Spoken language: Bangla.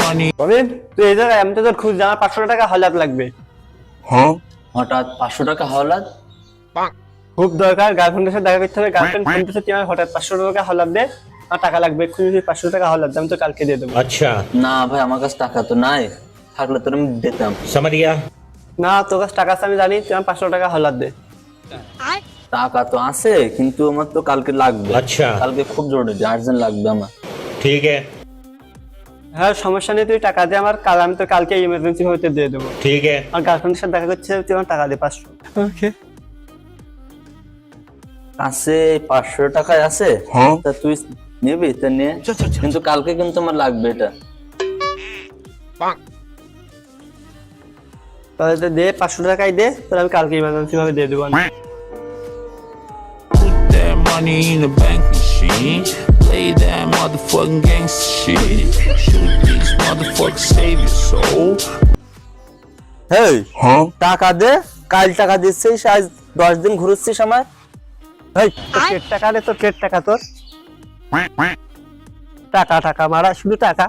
রবিন, তুই এই জায়গায় আমি তো তোর খুঁজছি, আমার 500 টাকা হলাদ লাগবে। হঠাৎ 500 টাকা হলাদ? খুব দরকার, গার্লফ্রেন্ডের সাথে দেখা করতে হবে। গার্লফ্রেন্ড ফোন দিচ্ছে, তুই আমার হঠাৎ 500 টাকা হলাদ দে, আমার টাকা লাগবে এক্ষুনি। 500 টাকা হলাদ দে, আমি তো কালকে দিয়ে দেবো। না ভাই, আমার কাছে টাকা তো নাই, থাকলে তোর আমি দিতাম। না, তোর কাছে টাকা আছে আমি জানি, তুই আমার 500 টাকা হলাদ দে। টাকা তো আছে, কিন্তু আমার তো কালকে লাগবে। কালকে খুব জরুরি, আর্জেন্ট লাগবে আমার। হ্যাঁ, সমস্যা নেই, তুই টাকা দে আমার, কাল আমি তো কালকে ইমার্জেন্সি হতে দিয়ে দেবো। আর গার্লফ্রেন্ডের সাথে দেখা করছে, তুই আমার টাকা দে 500। ওকে, আছে 500 টাকায় আছে, তা তুই নিবি তা নিয়ে, কিন্তু কালকে কিন্তু আমার লাগবে এটা। তাহলে তো দে, 500 টাকাই দে, তাহলে আমি কালকে ইমার্জেন্সি ভাবে দিয়ে দেবো। That money in the bank machine. Play that motherfucking gangsta shit. Shoot these motherfuckers, save your soul. হেই, টাকা দে, কাল টাকা দিচ্ছিস, আজ 10 দিন ঘুরছিস আমার। এই, তোর ট্রেড টাকা দে, তোর ট্রেড টাকা, তোর টাকা টাকা মারা, শুধু টাকা।